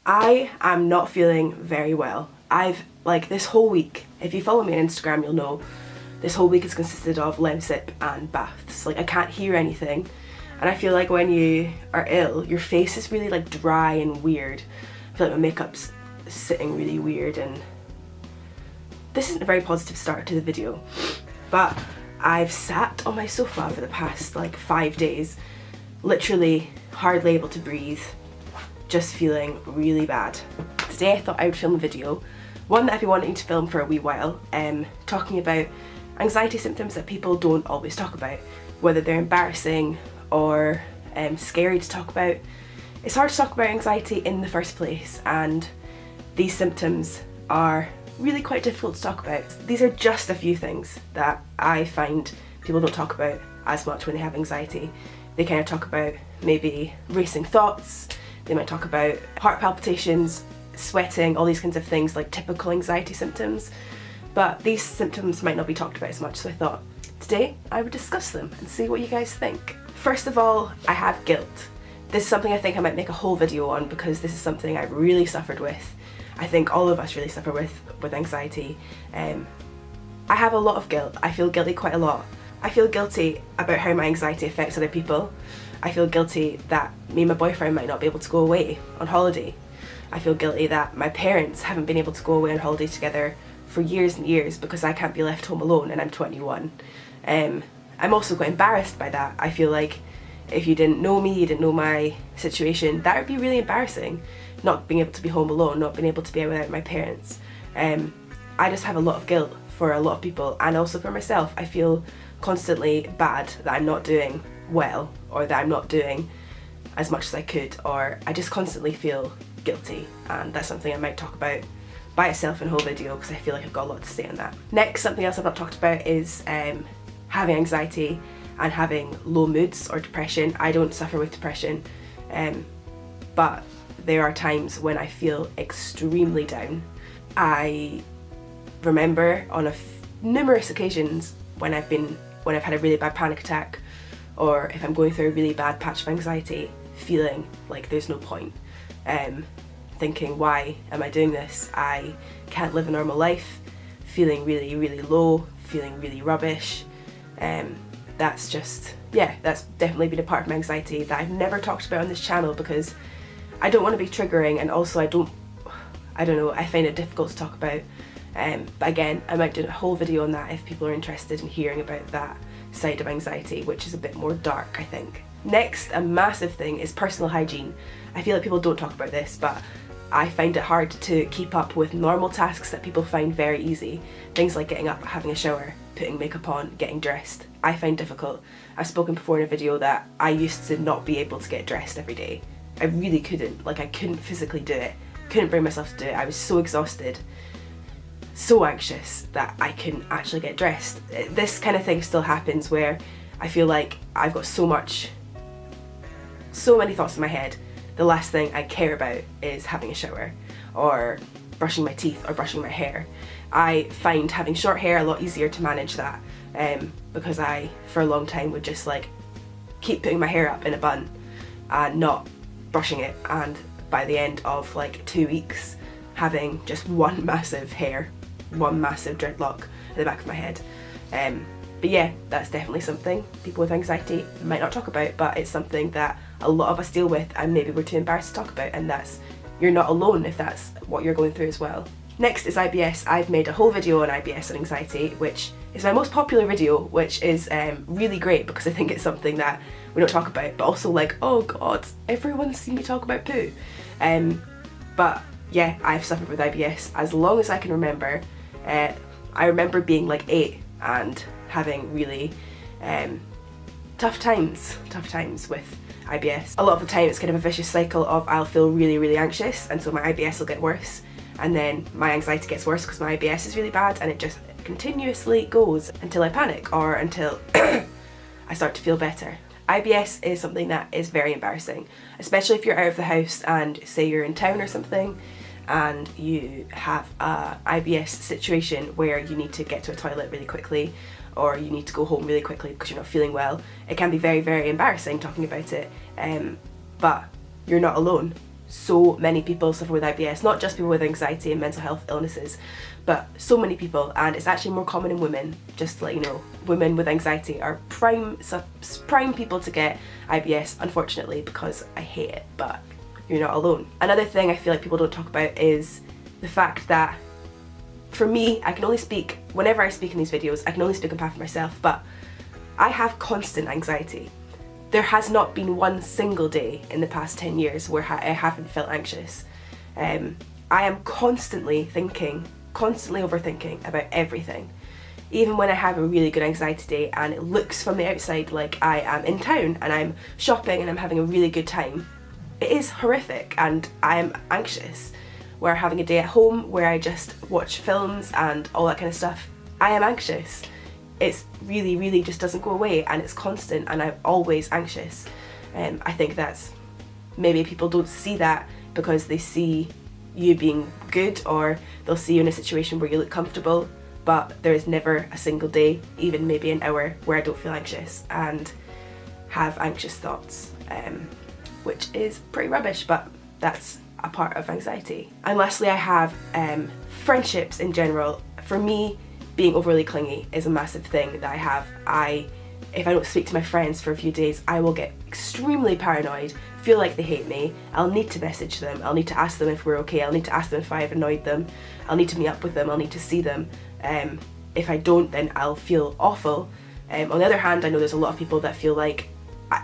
I am not feeling very well. This whole week, if you follow me on Instagram, you'll know this whole week has consisted of Lemsip and baths. Like, I can't hear anything, and I feel like when you are ill, your face is really like dry and weird. I feel like my makeup's sitting really weird, and this isn't a very positive start to the video, but I've sat on my sofa for the past like 5 days, literally hardly able to breathe, just feeling really bad. Today I thought I would film a video, one that I've been wanting to film for a wee while, talking about anxiety symptoms that people don't always talk about, whether they're embarrassing or scary to talk about. It's hard to talk about anxiety in the first place, and these symptoms are really quite difficult to talk about. These are just a few things that I find people don't talk about as much when they have anxiety. They kind of talk about maybe racing thoughts, they might talk about heart palpitations, sweating, all these kinds of things, like typical anxiety symptoms. But these symptoms might not be talked about as much, so I thought today I would discuss them and see what you guys think. First of all, I have guilt. This is something I think I might make a whole video on, because this is something I've really suffered with. I think all of us really suffer with anxiety. I have a lot of guilt. I feel guilty quite a lot. I feel guilty about how my anxiety affects other people. I feel guilty that me and my boyfriend might not be able to go away on holiday. I feel guilty that my parents haven't been able to go away on holiday together for years and years because I can't be left home alone and I'm 21. I'm also quite embarrassed by that. I feel like if you didn't know me, you didn't know my situation, that would be really embarrassing. Not being able to be home alone, not being able to be out without my parents. I just have a lot of guilt for a lot of people, and also for myself. I feel constantly bad that I'm not doing well, or that I'm not doing as much as I could, or I just constantly feel guilty, and that's something I might talk about by itself in a whole video, because I feel like I've got a lot to say on that. Next, something else I've not talked about is having anxiety and having low moods or depression. I don't suffer with depression, but there are times when I feel extremely down. I remember on numerous occasions when I've had a really bad panic attack, or if I'm going through a really bad patch of anxiety, feeling like there's no point, thinking, why am I doing this? I can't live a normal life, feeling really, really low, feeling really rubbish. That's definitely been a part of my anxiety that I've never talked about on this channel, because I don't want to be triggering, and also I don't know, I find it difficult to talk about. But again, I might do a whole video on that if people are interested in hearing about that side of anxiety, which is a bit more dark, I think. Next, a massive thing is personal hygiene. I feel like people don't talk about this, but I find it hard to keep up with normal tasks that people find very easy. Things like getting up, having a shower, putting makeup on, getting dressed. I find difficult. I've spoken before in a video that I used to not be able to get dressed every day. I really couldn't. Like, I couldn't physically do it. Couldn't bring myself to do it. I was so exhausted, so anxious that I couldn't actually get dressed. This kind of thing still happens, where I feel like I've got so many thoughts in my head. The last thing I care about is having a shower, or brushing my teeth, or brushing my hair. I find having short hair a lot easier to manage that, because I, for a long time, would just like keep putting my hair up in a bun and not brushing it, and by the end of like 2 weeks having just one massive dreadlock at the back of my head. But yeah, that's definitely something people with anxiety might not talk about, but it's something that a lot of us deal with, and maybe we're too embarrassed to talk about, and you're not alone if that's what you're going through as well. Next is IBS. I've made a whole video on IBS and anxiety, which is my most popular video, which is really great, because I think it's something that we don't talk about, but also like, oh god, everyone's seen me talk about poo. But yeah, I've suffered with IBS as long as I can remember. I remember being like 8 and having really tough times with IBS. A lot of the time it's kind of a vicious cycle of I'll feel really, really anxious, and so my IBS will get worse, and then my anxiety gets worse because my IBS is really bad, and it just continuously goes until I panic, or until I start to feel better. IBS is something that is very embarrassing, especially if you're out of the house and say you're in town or something and you have a IBS situation where you need to get to a toilet really quickly, or you need to go home really quickly because you're not feeling well. It can be very, very embarrassing talking about it, but you're not alone. so many people suffer with IBS, not just people with anxiety and mental health illnesses, but so many people, and it's actually more common in women. Just to let you know, women with anxiety are prime people to get IBS, unfortunately, because I hate it, but you're not alone. Another thing I feel like people don't talk about is the fact that, for me, I can only speak, whenever I speak in these videos, I can only speak on behalf of myself, but I have constant anxiety. There has not been one single day in the past 10 years where I haven't felt anxious. I am constantly thinking, constantly overthinking about everything. Even when I have a really good anxiety day and it looks from the outside like I am in town and I'm shopping and I'm having a really good time, it is horrific and I am anxious. Where I'm having a day at home where I just watch films and all that kind of stuff, I am anxious. It's really just doesn't go away, and it's constant, and I'm always anxious. I think that's, maybe people don't see that because they see you being good, or they'll see you in a situation where you look comfortable, but there is never a single day, even maybe an hour, where I don't feel anxious and have anxious thoughts, which is pretty rubbish, but that's a part of anxiety. And lastly, I have friendships in general. For me, being overly clingy is a massive thing that I have. If I don't speak to my friends for a few days, I will get extremely paranoid, feel like they hate me. I'll need to message them, I'll need to ask them if we're okay, I'll need to ask them if I've annoyed them, I'll need to meet up with them, I'll need to see them. If I don't, then I'll feel awful. On the other hand, I know there's a lot of people that feel like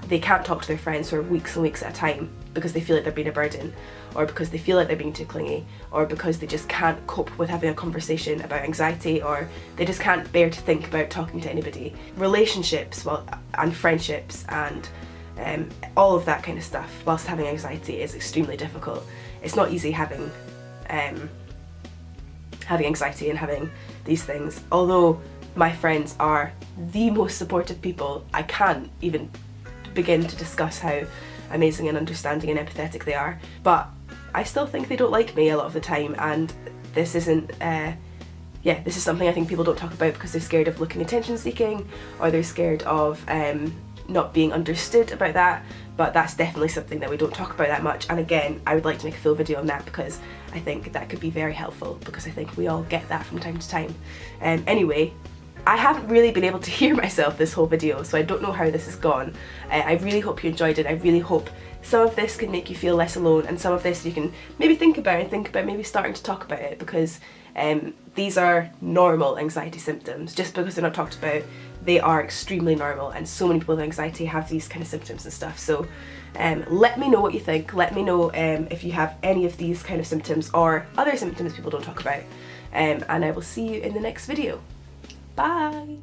they can't talk to their friends for weeks and weeks at a time because they feel like they're being a burden, or because they feel like they're being too clingy, or because they just can't cope with having a conversation about anxiety, or they just can't bear to think about talking to anybody. Relationships, and friendships and all of that kind of stuff whilst having anxiety is extremely difficult. It's not easy having anxiety and having these things. Although my friends are the most supportive people, I can't even begin to discuss how amazing and understanding and empathetic they are, but I still think they don't like me a lot of the time, and this isn't this is something I think people don't talk about because they're scared of looking attention seeking, or they're scared of not being understood about that, but that's definitely something that we don't talk about that much. And again, I would like to make a full video on that because I think that could be very helpful, because I think we all get that from time to time. Anyway, I haven't really been able to hear myself this whole video, so I don't know how this has gone. I really hope you enjoyed it. I really hope some of this can make you feel less alone, and some of this you can maybe think about maybe starting to talk about it, because these are normal anxiety symptoms. Just because they're not talked about, they are extremely normal, and so many people with anxiety have these kind of symptoms and stuff. So let me know what you think. Let me know if you have any of these kind of symptoms or other symptoms people don't talk about, and I will see you in the next video. Bye!